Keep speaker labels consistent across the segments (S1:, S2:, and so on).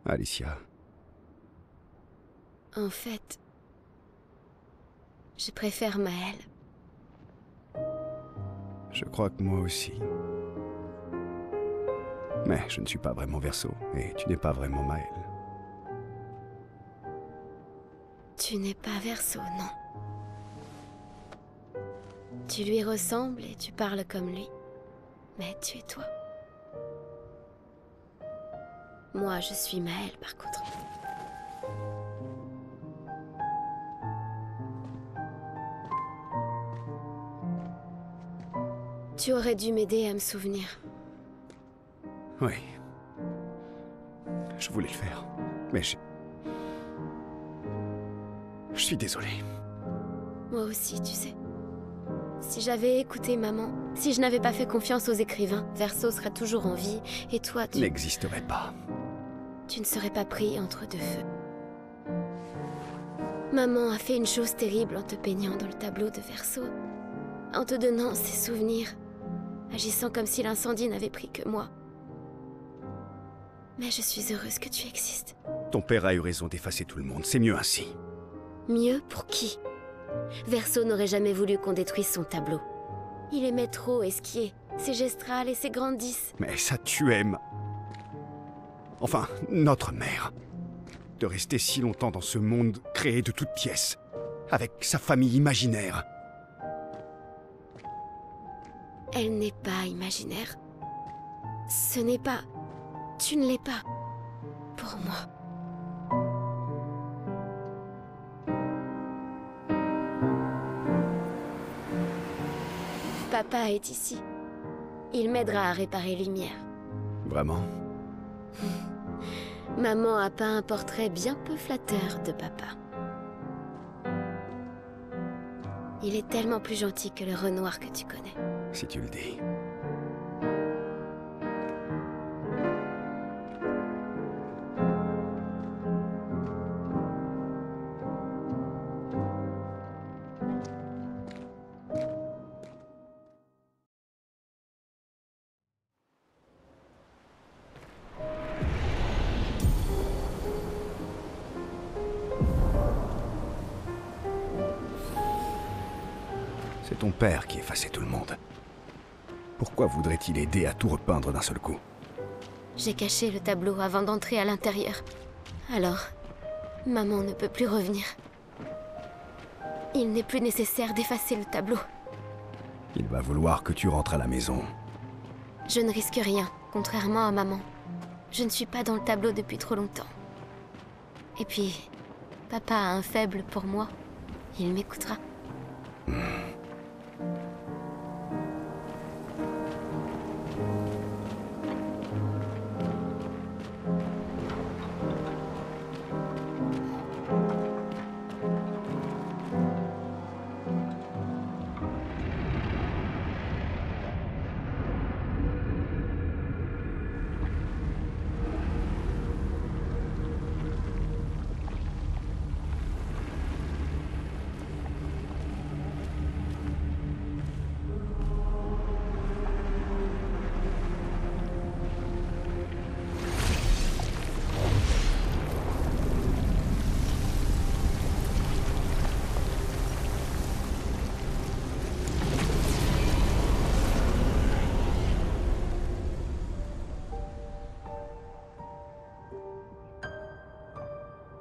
S1: Alicia.
S2: En fait, je préfère Maël.
S1: Je crois que moi aussi. Mais je ne suis pas vraiment Verseau, et tu n'es pas vraiment Maël.
S2: Tu n'es pas Verseau, non. Tu lui ressembles et tu parles comme lui. Mais tu es toi. Moi, je suis Maël, par contre. Tu aurais dû m'aider à me souvenir.
S1: Oui. Je voulais le faire, mais je suis désolé.
S2: Moi aussi, tu sais. Si j'avais écouté maman, si je n'avais pas fait confiance aux écrivains, Verseau serait toujours en vie, et toi, tu...
S1: N'existerait pas.
S2: Tu ne serais pas pris entre deux feux. Maman a fait une chose terrible en te peignant dans le tableau de Verseau, en te donnant ses souvenirs, agissant comme si l'incendie n'avait pris que moi. Mais je suis heureuse que tu existes.
S1: Ton père a eu raison d'effacer tout le monde, c'est mieux ainsi.
S2: Mieux pour qui? Verseau n'aurait jamais voulu qu'on détruise son tableau. Il aimait trop esquier, ses gestrales et ses grandises.
S1: Mais ça tu aimes. Enfin, notre mère. De rester si longtemps dans ce monde créé de toutes pièces, avec sa famille imaginaire.
S2: Elle n'est pas imaginaire. Ce n'est pas... Tu ne l'es pas. Pour moi. Papa est ici. Il m'aidera à réparer Lumière.
S1: Vraiment?
S2: Maman a peint un portrait bien peu flatteur de papa. Il est tellement plus gentil que le Renoir que tu connais.
S1: Si tu le dis. C'est ton père qui effaçait tout le monde. Pourquoi voudrait-il aider à tout repeindre d'un seul coup?
S2: J'ai caché le tableau avant d'entrer à l'intérieur. Alors, maman ne peut plus revenir. Il n'est plus nécessaire d'effacer le tableau.
S1: Il va vouloir que tu rentres à la maison.
S2: Je ne risque rien, contrairement à maman. Je ne suis pas dans le tableau depuis trop longtemps. Et puis, papa a un faible pour moi. Il m'écoutera.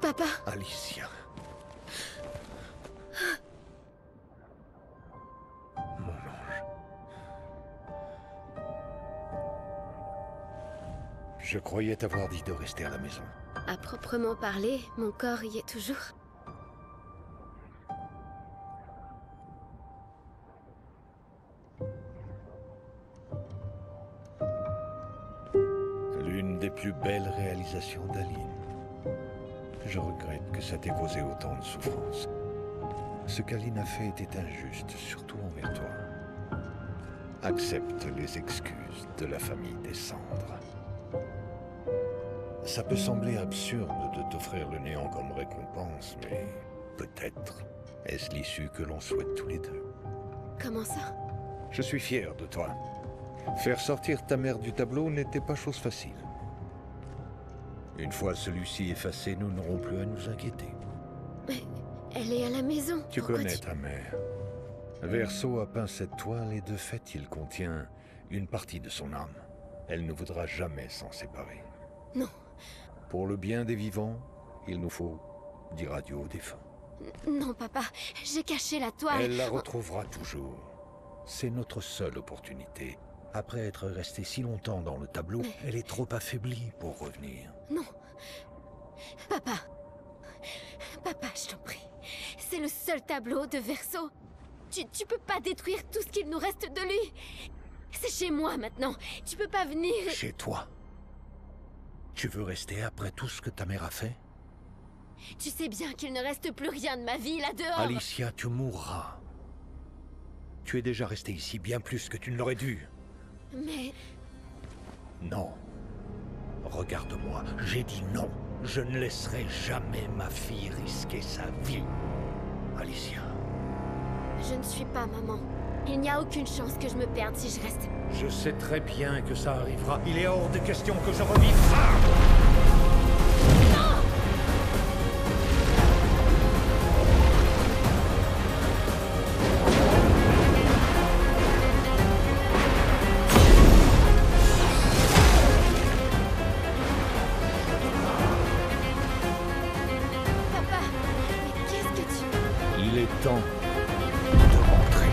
S2: Papa!
S3: Alicia. Mon ange. Je croyais t'avoir dit de rester à la maison.
S2: À proprement parler, mon corps y est toujours.
S3: L'une des plus belles réalisations d'Aline. Je regrette que ça t'ait causé autant de souffrance. Ce qu'Aline a fait était injuste, surtout envers toi. Accepte les excuses de la famille des cendres. Ça peut sembler absurde de t'offrir le néant comme récompense, mais peut-être est-ce l'issue que l'on souhaite tous les deux.
S2: Comment ça?
S3: Je suis fier de toi. Faire sortir ta mère du tableau n'était pas chose facile. Une fois celui-ci effacé, nous n'aurons plus à nous inquiéter.
S2: Mais elle est à la maison.
S3: Tu
S2: Pourquoi
S3: connais ta mère. Verso a peint cette toile et de fait, il contient une partie de son âme. Elle ne voudra jamais s'en séparer.
S2: Non.
S3: Pour le bien des vivants, il nous faut dire adieu aux défunts.
S2: Non, papa. J'ai caché la toile.
S3: Elle la retrouvera toujours. C'est notre seule opportunité. Après être restée si longtemps dans le tableau, elle est trop affaiblie pour revenir.
S2: Non. Papa. Papa, je t'en prie. C'est le seul tableau de Verso. Tu peux pas détruire tout ce qu'il nous reste de lui. C'est chez moi maintenant. Tu peux pas venir...
S3: Chez toi? Tu veux rester après tout ce que ta mère a fait?
S2: Tu sais bien qu'il ne reste plus rien de ma vie là-dehors.
S3: Alicia, tu mourras. Tu es déjà restée ici bien plus que tu ne l'aurais dû.
S2: Mais...
S3: Non. Regarde-moi, j'ai dit non. Je ne laisserai jamais ma fille risquer sa vie. Alicia.
S2: Je ne suis pas maman. Il n'y a aucune chance que je me perde si je reste.
S3: Je sais très bien que ça arrivera. Il est hors de question que je revive ça.
S2: Non! Papa, mais qu'est-ce que tu...
S3: Il est temps de rentrer.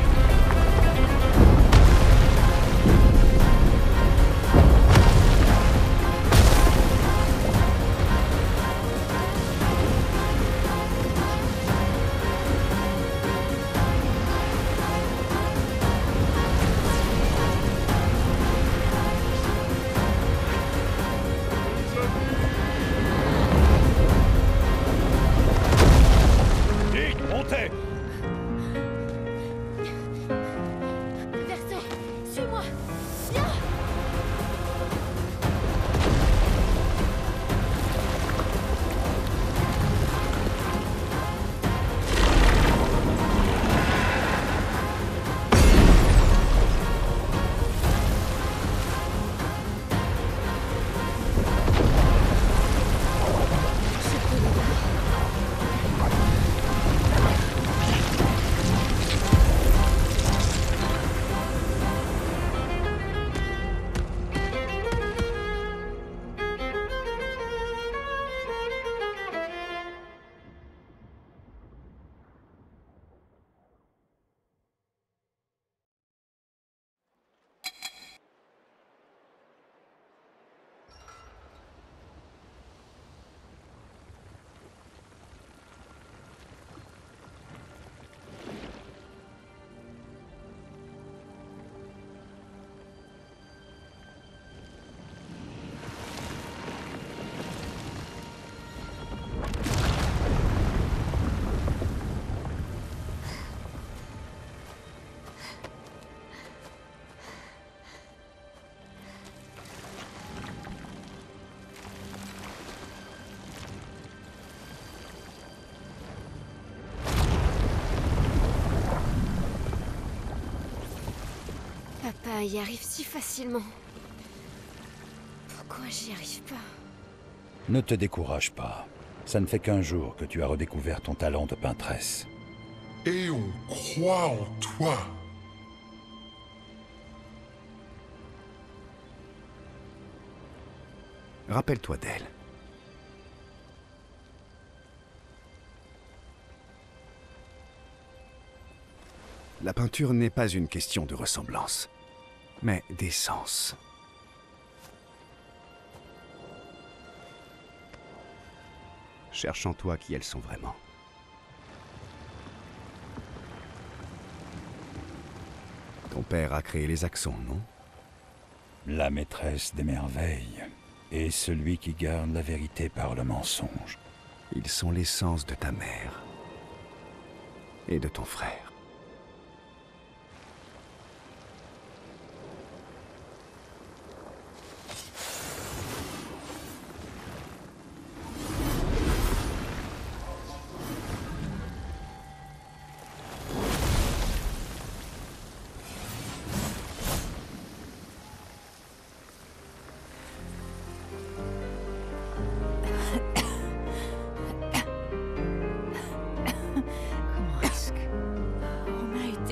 S3: Vite, montez!
S2: Verso, suis-moi. Viens! Je peux l'aider. Papa y arrive si facilement. Pourquoi j'y arrive pas?
S4: Ne te décourage pas. Ça ne fait qu'un jour que tu as redécouvert ton talent de peintresse.
S5: Et on croit en toi.
S1: Rappelle-toi d'elle. La peinture n'est pas une question de ressemblance, mais d'essence. Cherche en toi qui elles sont vraiment. Ton père a créé les accents, non?
S4: La maîtresse des merveilles et celui qui garde la vérité par le mensonge.
S1: Ils sont l'essence de ta mère et de ton frère.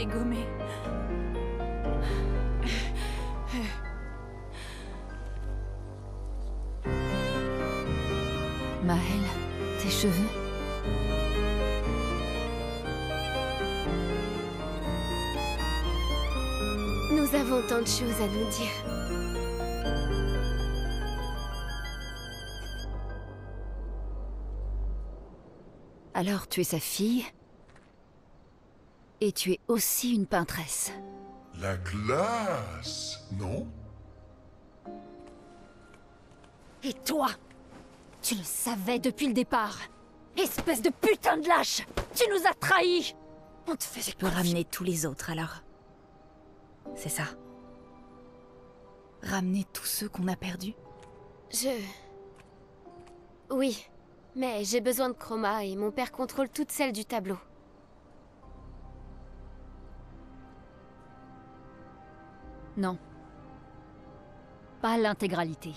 S6: est gommé.
S2: Maël, tes cheveux. Nous avons tant de choses à nous dire. Alors tu es sa fille, et tu es aussi une peintresse.
S5: La classe, non?
S2: Et toi? Tu le savais depuis le départ. Espèce de putain de lâche! Tu nous as trahis! On te faisait
S6: Tu peux ramener tous les autres alors. C'est ça. Ramener tous ceux qu'on a perdus.
S2: Oui, mais j'ai besoin de Chroma et mon père contrôle toutes celles du tableau.
S7: Non. Pas l'intégralité.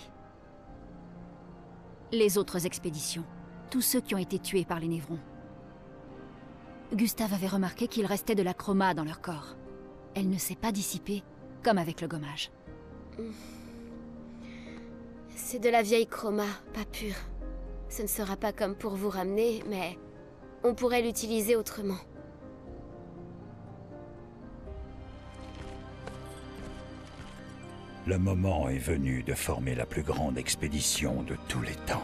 S7: Les autres expéditions. Tous ceux qui ont été tués par les Névrons. Gustave avait remarqué qu'il restait de la chroma dans leur corps. Elle ne s'est pas dissipée, comme avec le gommage.
S2: C'est de la vieille chroma, pas pure. Ce ne sera pas comme pour vous ramener, mais on pourrait l'utiliser autrement.
S4: Le moment est venu de former la plus grande expédition de tous les temps.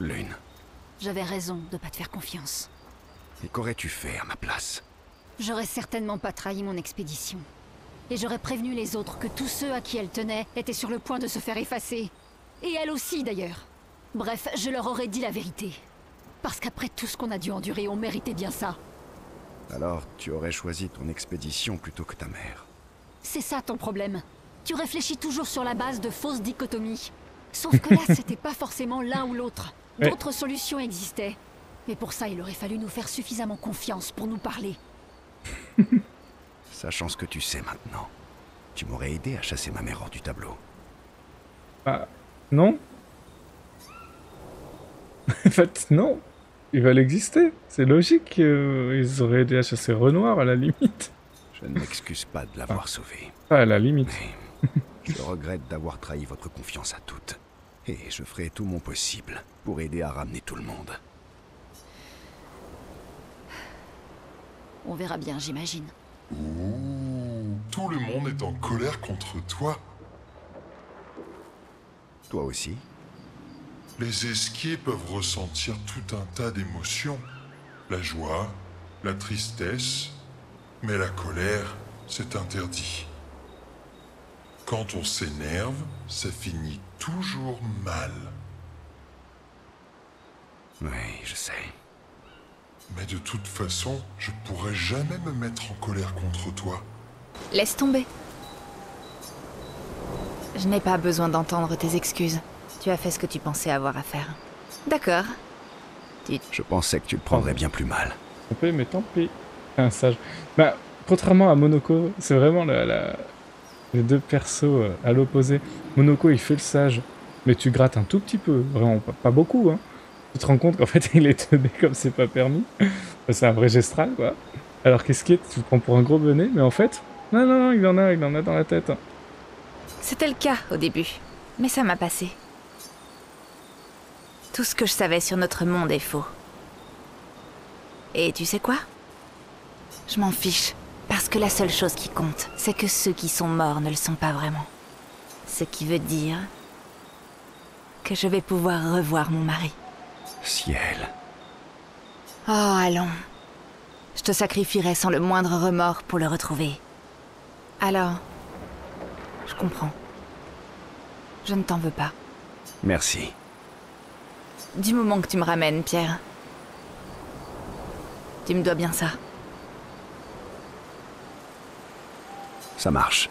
S1: Lune,
S7: J'avais raison de pas te faire confiance.
S1: et qu'aurais-tu fait à ma place?
S7: J'aurais certainement pas trahi mon expédition. Et j'aurais prévenu les autres que tous ceux à qui elle tenait étaient sur le point de se faire effacer. Et elle aussi, d'ailleurs. Bref, je leur aurais dit la vérité. Parce qu'après tout ce qu'on a dû endurer, on méritait bien ça.
S1: Alors, tu aurais choisi ton expédition plutôt que ta mère.
S7: C'est ça ton problème. Tu réfléchis toujours sur la base de fausses dichotomies. Sauf que là, c'était pas forcément l'un ou l'autre. D'autres solutions existaient. Mais pour ça, il aurait fallu nous faire suffisamment confiance pour nous parler.
S1: Sachant ce que tu sais maintenant, tu m'aurais aidé à chasser ma mère hors du tableau.
S8: Bah, non. En fait, non. Ils veulent exister. C'est logique qu'ils auraient aidé à chasser Renoir, à la limite.
S1: Je ne m'excuse pas de l'avoir sauvé.
S8: Pas à la limite.
S1: Mais je regrette d'avoir trahi votre confiance à toutes. Et je ferai tout mon possible pour aider à ramener tout le monde.
S7: On verra bien, j'imagine.
S5: Ouh, tout le monde est en colère contre toi.
S1: Toi aussi?
S5: Les esquiers peuvent ressentir tout un tas d'émotions. La joie, la tristesse, mais la colère, c'est interdit. Quand on s'énerve, ça finit toujours mal.
S1: Oui, je sais.
S5: Mais de toute façon, je pourrais jamais me mettre en colère contre toi.
S6: Laisse tomber. Je n'ai pas besoin d'entendre tes excuses. Tu as fait ce que tu pensais avoir à faire. D'accord.
S1: Je pensais que tu le prendrais bien plus mal.
S8: Mais tant pis. Un sage. Bah, contrairement à Monoko, c'est vraiment les deux persos à l'opposé. Monoko, il fait le sage, mais tu grattes un tout petit peu. Vraiment, pas beaucoup, hein. Tu te rends compte qu'en fait, il est teubé comme c'est pas permis. C'est un vrai gestral, quoi. Alors qu'est-ce tu te prends pour un gros bonnet, mais en fait, non, il en a dans la tête.
S6: C'était le cas au début, mais ça m'a passé. Tout ce que je savais sur notre monde est faux. Et tu sais quoi? Je m'en fiche, parce que la seule chose qui compte, c'est que ceux qui sont morts ne le sont pas vraiment. Ce qui veut dire que je vais pouvoir revoir mon mari.
S1: Ciel.
S6: Oh, allons. Je te sacrifierai sans le moindre remords pour le retrouver. Alors, je comprends. Je ne t'en veux pas.
S1: Merci.
S6: Du moment que tu me ramènes, Pierre. Tu me dois bien ça.
S1: Ça marche.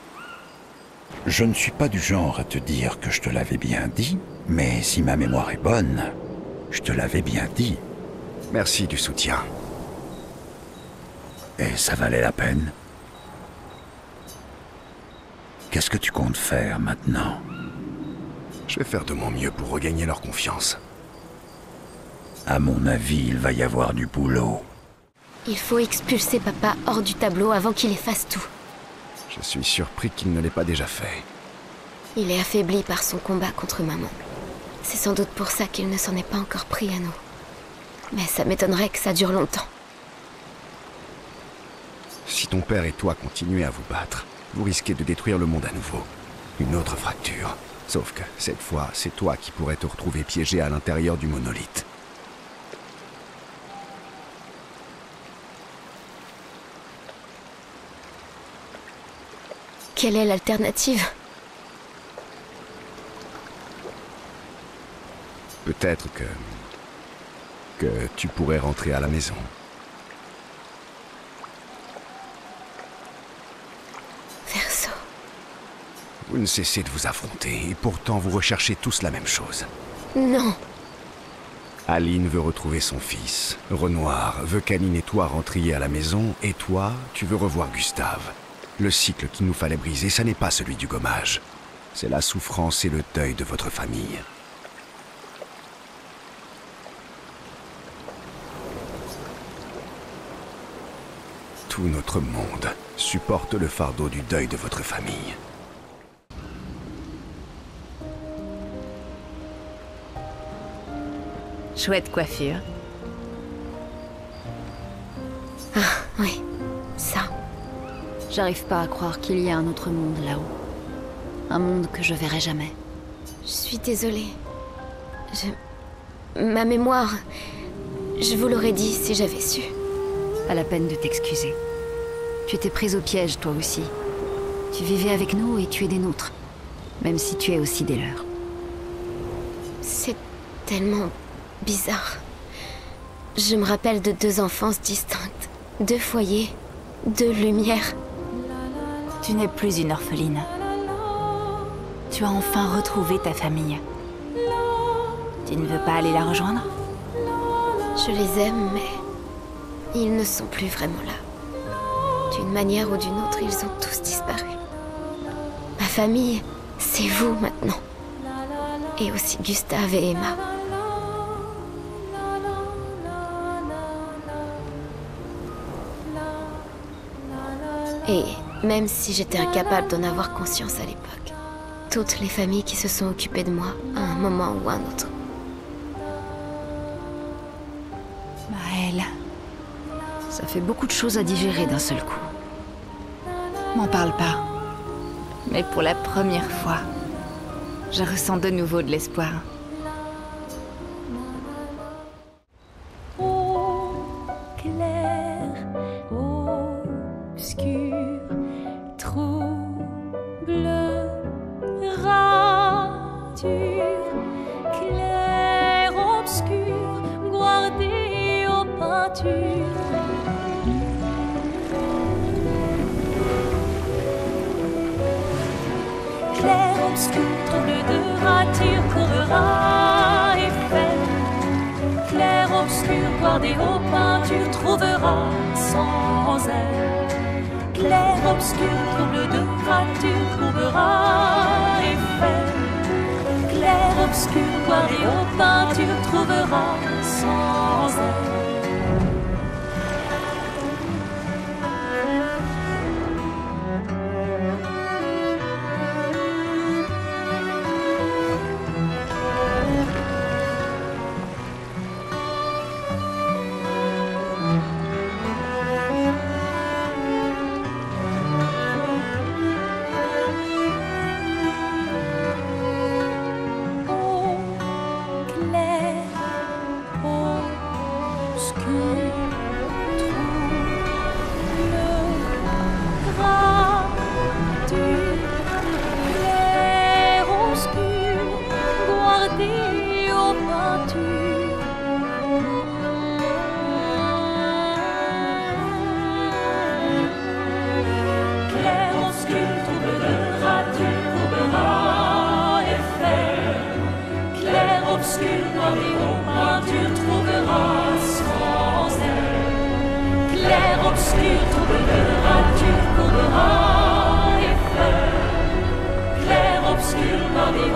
S4: Je ne suis pas du genre à te dire que je te l'avais bien dit, mais si ma mémoire est bonne, je te l'avais bien dit.
S1: Merci du soutien.
S4: Et ça valait la peine. Qu'est-ce que tu comptes faire maintenant?
S1: Je vais faire de mon mieux pour regagner leur confiance.
S4: À mon avis, il va y avoir du boulot.
S2: Il faut expulser papa hors du tableau avant qu'il efface tout.
S1: Je suis surpris qu'il ne l'ait pas déjà fait.
S2: Il est affaibli par son combat contre maman. C'est sans doute pour ça qu'il ne s'en est pas encore pris à nous. Mais ça m'étonnerait que ça dure longtemps.
S1: Si ton père et toi continuez à vous battre, vous risquez de détruire le monde à nouveau. Une autre fracture. Sauf que, cette fois, c'est toi qui pourrais te retrouver piégé à l'intérieur du monolithe.
S2: Quelle est l'alternative?
S1: Peut-être que tu pourrais rentrer à la maison.
S2: Verso.
S1: Vous ne cessez de vous affronter, et pourtant vous recherchez tous la même chose.
S2: Non.
S1: Aline veut retrouver son fils. Renoir veut qu'Aline et toi rentriez à la maison, et toi, tu veux revoir Gustave. Le cycle qu'il nous fallait briser, ça n'est pas celui du gommage. C'est la souffrance et le deuil de votre famille. Tout notre monde supporte le fardeau du deuil de votre famille.
S6: Chouette coiffure.
S2: Ah, oui. Ça.
S7: J'arrive pas à croire qu'il y a un autre monde là-haut. Un monde que je verrai jamais.
S2: Je suis désolée. Ma mémoire... Je vous l'aurais dit si j'avais su.
S7: Pas la peine de t'excuser. Tu étais prise au piège, toi aussi. Tu vivais avec nous et tu es des nôtres. Même si tu es aussi des leurs.
S2: C'est tellement bizarre. Je me rappelle de 2 enfances distinctes. 2 foyers. 2 lumières.
S6: Tu n'es plus une orpheline. Tu as enfin retrouvé ta famille. Tu ne veux pas aller la rejoindre?
S2: Je les aime, mais... ils ne sont plus vraiment là. D'une manière ou d'une autre, ils ont tous disparu. Ma famille, c'est vous maintenant. Et aussi Gustave et Emma. Et même si j'étais incapable d'en avoir conscience à l'époque, toutes les familles qui se sont occupées de moi à un moment ou un autre.
S6: Maëlle,
S7: Ça fait beaucoup de choses à digérer d'un seul coup.
S6: m'en parle pas. Mais pour la première fois, je ressens de nouveau de l'espoir.
S9: Clair, obscur, trouble, rature, clair, obscur, guardé aux peintures. Clair, obscur, trouble de rature, courera et fait. Clair, obscur, guardé aux peintures, trouvera sans elle. Clair, obscur, trouble de rature, trouvera et fait. Clair, obscur, guardé aux peintures, trouvera sans elle.
S2: Clair, obscur, dans les